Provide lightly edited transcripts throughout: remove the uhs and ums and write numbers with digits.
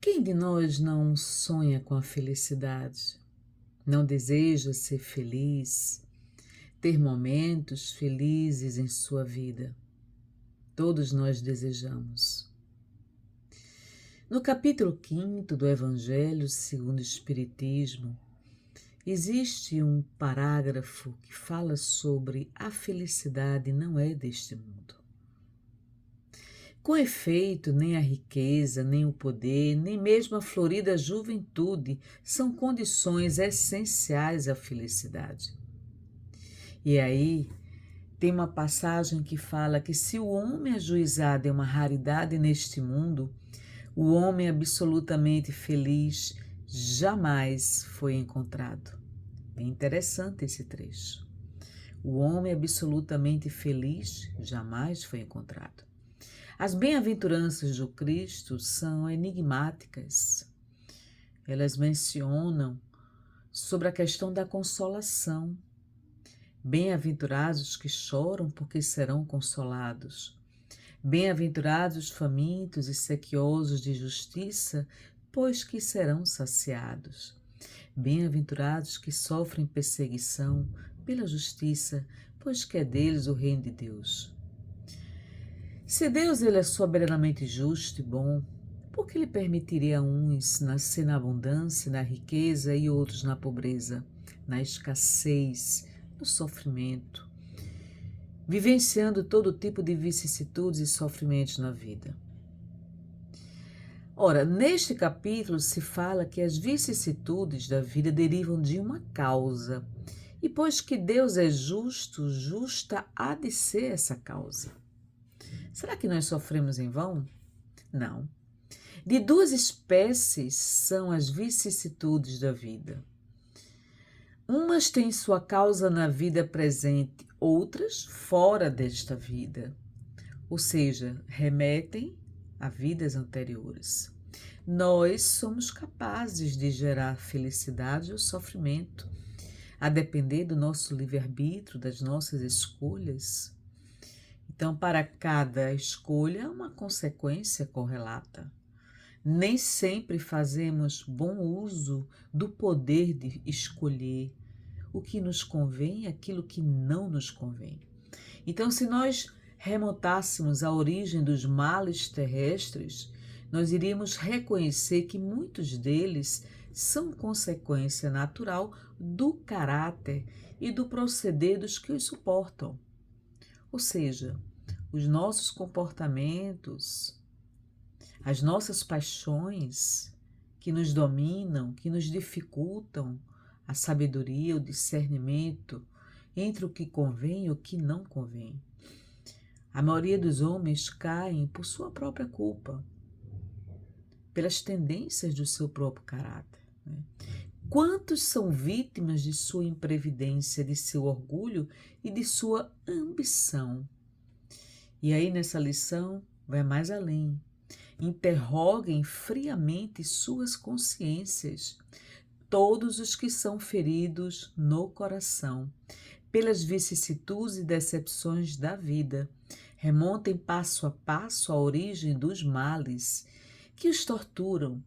Quem de nós não sonha com a felicidade? Não deseja ser feliz, ter momentos felizes em sua vida? Todos nós desejamos. No capítulo 5 do Evangelho segundo o Espiritismo, existe um parágrafo que fala sobre a felicidade não é deste mundo. Com efeito, nem a riqueza, nem o poder, nem mesmo a florida juventude são condições essenciais à felicidade. E aí tem uma passagem que fala que se o homem ajuizado é uma raridade neste mundo, o homem absolutamente feliz jamais foi encontrado. Bem interessante esse trecho. O homem absolutamente feliz jamais foi encontrado. As bem-aventuranças do Cristo são enigmáticas. Elas mencionam sobre a questão da consolação. Bem-aventurados que choram, porque serão consolados. Bem-aventurados famintos e sequiosos de justiça, pois que serão saciados. Bem-aventurados que sofrem perseguição pela justiça, pois que é deles o reino de Deus. Se Deus ele é soberanamente justo e bom, por que ele permitiria uns nascer na abundância, na riqueza e outros na pobreza, na escassez, no sofrimento, vivenciando todo tipo de vicissitudes e sofrimentos na vida? Ora, neste capítulo se fala que as vicissitudes da vida derivam de uma causa, e pois que Deus é justo, justa há de ser essa causa. Será que nós sofremos em vão? Não. De duas espécies são as vicissitudes da vida. Umas têm sua causa na vida presente, outras fora desta vida, ou seja, remetem a vidas anteriores. Nós somos capazes de gerar felicidade ou sofrimento, a depender do nosso livre-arbítrio, das nossas escolhas. Então, para cada escolha, uma consequência correlata. Nem sempre fazemos bom uso do poder de escolher o que nos convém e aquilo que não nos convém. Então, se nós remontássemos à origem dos males terrestres, nós iríamos reconhecer que muitos deles são consequência natural do caráter e do proceder dos que os suportam. Ou seja, os nossos comportamentos, as nossas paixões que nos dominam, que nos dificultam a sabedoria, o discernimento entre o que convém e o que não convém. A maioria dos homens caem por sua própria culpa, pelas tendências do seu próprio caráter, né? Quantos são vítimas de sua imprevidência, de seu orgulho e de sua ambição? E aí nessa lição vai mais além. Interroguem friamente suas consciências, todos os que são feridos no coração, pelas vicissitudes e decepções da vida. Remontem passo a passo a origem dos males que os torturam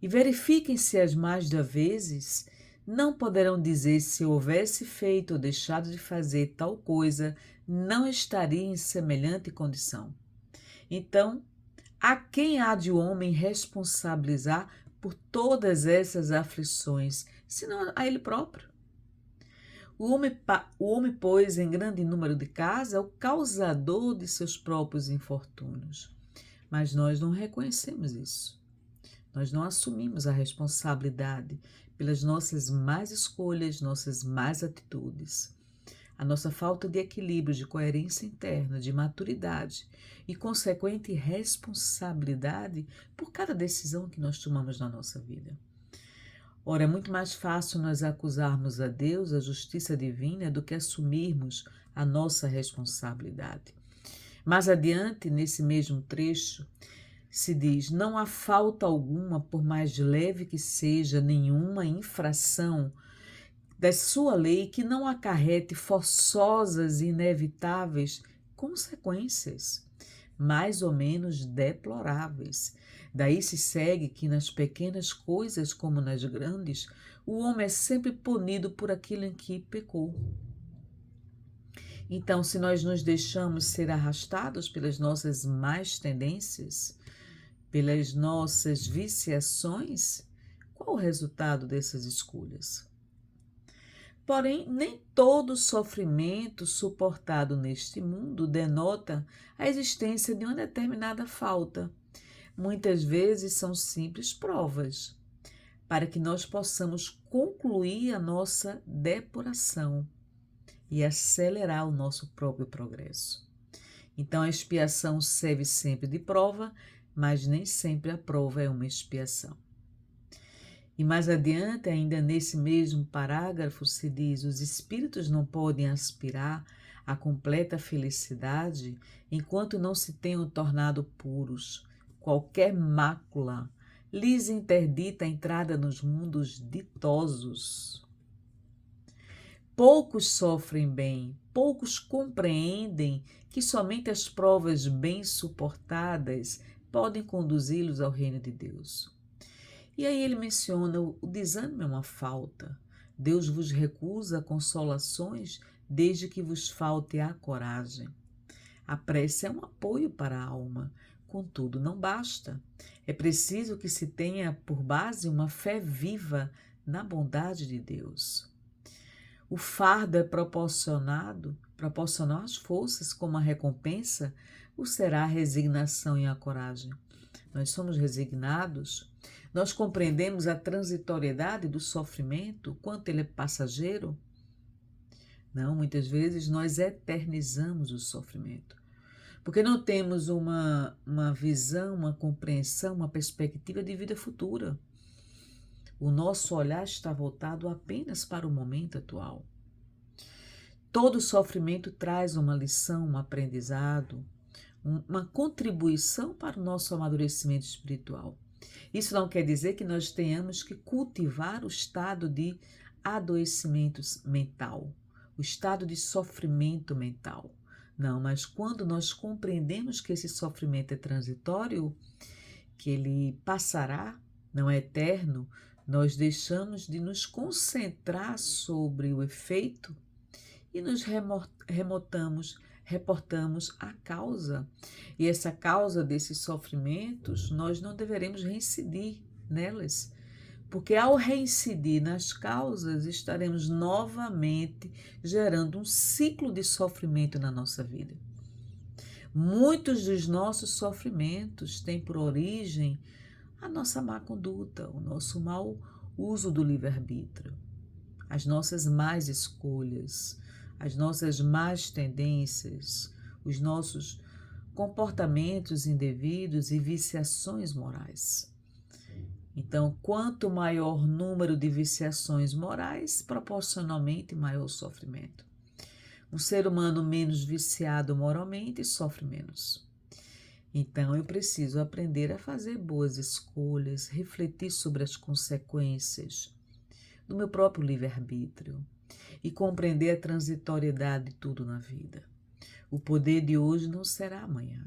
e verifiquem se as mais da vezes não poderão dizer se houvesse feito ou deixado de fazer tal coisa, não estaria em semelhante condição. Então, a quem há de o homem responsabilizar por todas essas aflições, senão a ele próprio? O homem, pois, em grande número de casos, é o causador de seus próprios infortúnios. Mas nós não reconhecemos isso. Nós não assumimos a responsabilidade pelas nossas más escolhas, nossas más atitudes. A nossa falta de equilíbrio, de coerência interna, de maturidade e consequente responsabilidade por cada decisão que nós tomamos na nossa vida. Ora, é muito mais fácil nós acusarmos a Deus, a justiça divina, do que assumirmos a nossa responsabilidade. Mais adiante, nesse mesmo trecho, se diz: não há falta alguma, por mais leve que seja, nenhuma infração da sua lei que não acarrete forçosas e inevitáveis consequências. mais ou menos deploráveis. Daí se segue que nas pequenas coisas como nas grandes, o homem é sempre punido por aquilo em que pecou. Então, se nós nos deixamos ser arrastados pelas nossas más tendências, pelas nossas viciações, qual o resultado dessas escolhas? Porém, nem todo sofrimento suportado neste mundo denota a existência de uma determinada falta. Muitas vezes são simples provas para que nós possamos concluir a nossa depuração e acelerar o nosso próprio progresso. Então, a expiação serve sempre de prova, mas nem sempre a prova é uma expiação. E mais adiante, ainda nesse mesmo parágrafo, se diz: os espíritos não podem aspirar à completa felicidade enquanto não se tenham tornado puros. Qualquer mácula lhes interdita a entrada nos mundos ditosos. Poucos sofrem bem, poucos compreendem que somente as provas bem suportadas podem conduzi-los ao reino de Deus. E aí ele menciona: o desânimo é uma falta. Deus vos recusa consolações desde que vos falte a coragem. A prece é um apoio para a alma, contudo, não basta. É preciso que se tenha por base uma fé viva na bondade de Deus. O fardo é proporcional às forças como a recompensa, ou será a resignação e a coragem? Nós somos resignados? Nós compreendemos a transitoriedade do sofrimento, o quanto ele é passageiro? Não, muitas vezes nós eternizamos o sofrimento, porque não temos uma visão, uma compreensão, uma perspectiva de vida futura. O nosso olhar está voltado apenas para o momento atual. Todo sofrimento traz uma lição, um aprendizado, uma contribuição para o nosso amadurecimento espiritual. Isso não quer dizer que nós tenhamos que cultivar o estado de adoecimento mental, o estado de sofrimento mental. Não, mas quando nós compreendemos que esse sofrimento é transitório, que ele passará, não é eterno, nós deixamos de nos concentrar sobre o efeito e nos reportamos à causa. E essa causa desses sofrimentos, nós não deveremos reincidir nelas, porque ao reincidir nas causas, estaremos novamente gerando um ciclo de sofrimento na nossa vida. Muitos dos nossos sofrimentos têm por origem a nossa má conduta, o nosso mau uso do livre-arbítrio, as nossas más escolhas, as nossas más tendências, os nossos comportamentos indevidos e viciações morais. Então, quanto maior o número de viciações morais, proporcionalmente maior o sofrimento. Um ser humano menos viciado moralmente sofre menos. Então, eu preciso aprender a fazer boas escolhas, refletir sobre as consequências do meu próprio livre-arbítrio e compreender a transitoriedade de tudo na vida. O poder de hoje não será amanhã.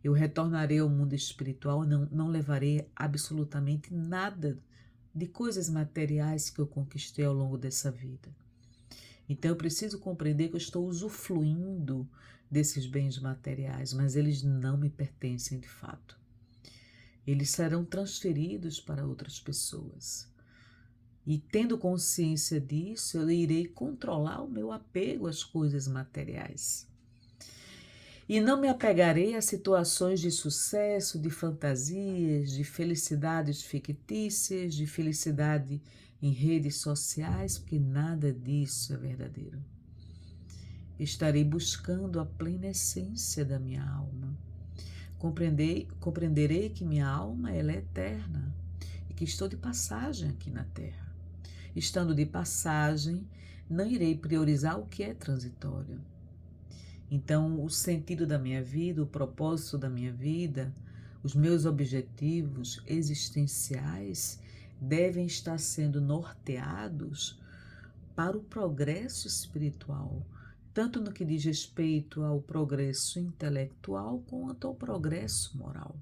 Eu retornarei ao mundo espiritual e não levarei absolutamente nada de coisas materiais que eu conquistei ao longo dessa vida. Então eu preciso compreender que eu estou usufruindo desses bens materiais, mas eles não me pertencem de fato. Eles serão transferidos para outras pessoas. E tendo consciência disso, eu irei controlar o meu apego às coisas materiais. E não me apegarei a situações de sucesso, de fantasias, de felicidades fictícias, de felicidade em redes sociais, porque nada disso é verdadeiro. Estarei buscando a plena essência da minha alma. Compreenderei que minha alma ela é eterna e que estou de passagem aqui na Terra. Estando de passagem, não irei priorizar o que é transitório. Então, o sentido da minha vida, o propósito da minha vida, os meus objetivos existenciais devem estar sendo norteados para o progresso espiritual, tanto no que diz respeito ao progresso intelectual quanto ao progresso moral.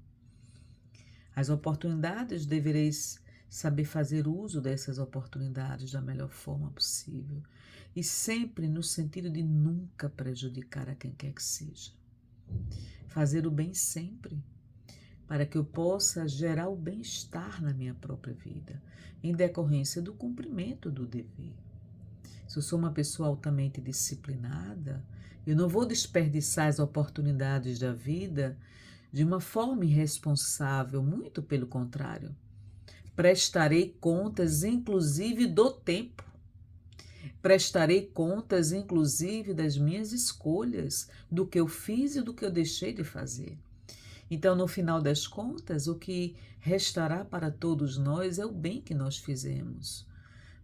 As oportunidades, devereis saber fazer uso dessas oportunidades da melhor forma possível e sempre no sentido de nunca prejudicar a quem quer que seja. Fazer o bem sempre, para que eu possa gerar o bem-estar na minha própria vida, em decorrência do cumprimento do dever. Se eu sou uma pessoa altamente disciplinada, eu não vou desperdiçar as oportunidades da vida de uma forma irresponsável, muito pelo contrário. Prestarei contas, inclusive, do tempo. Prestarei contas, inclusive, das minhas escolhas, do que eu fiz e do que eu deixei de fazer. Então, no final das contas, o que restará para todos nós é o bem que nós fizemos.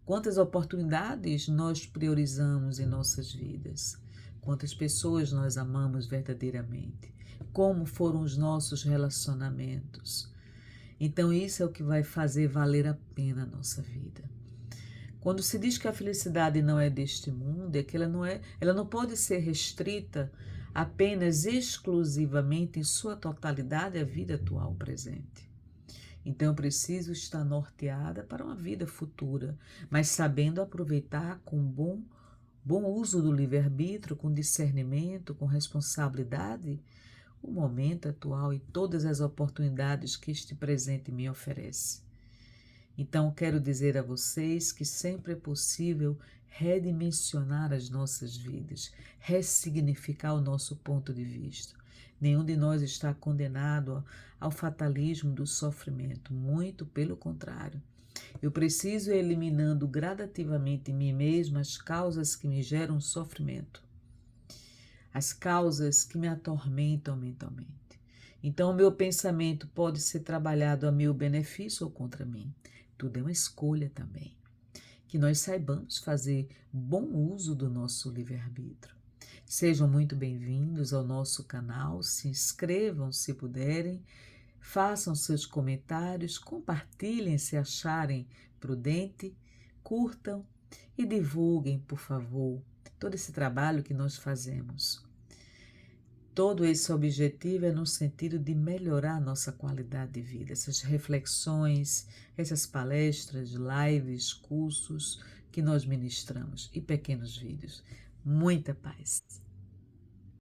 Quantas oportunidades nós priorizamos em nossas vidas? Quantas pessoas nós amamos verdadeiramente? Como foram os nossos relacionamentos? Então, isso é o que vai fazer valer a pena a nossa vida. Quando se diz que a felicidade não é deste mundo, é que ela não pode ser restrita apenas exclusivamente em sua totalidade à vida atual presente. Então eu preciso estar norteada para uma vida futura, mas sabendo aproveitar com bom uso do livre-arbítrio, com discernimento, com responsabilidade, o momento atual e todas as oportunidades que este presente me oferece. Então, quero dizer a vocês que sempre é possível redimensionar as nossas vidas, ressignificar o nosso ponto de vista. Nenhum de nós está condenado ao fatalismo do sofrimento, muito pelo contrário. Eu preciso ir eliminando gradativamente em mim mesma as causas que me geram sofrimento, as causas que me atormentam mentalmente. Então, o meu pensamento pode ser trabalhado a meu benefício ou contra mim. Tudo é uma escolha também. Que nós saibamos fazer bom uso do nosso livre-arbítrio. Sejam muito bem-vindos ao nosso canal, se inscrevam se puderem, façam seus comentários, compartilhem se acharem prudente, curtam e divulguem, por favor, todo esse trabalho que nós fazemos. Todo esse objetivo é no sentido de melhorar a nossa qualidade de vida. Essas reflexões, essas palestras, lives, cursos que nós ministramos e pequenos vídeos. Muita paz.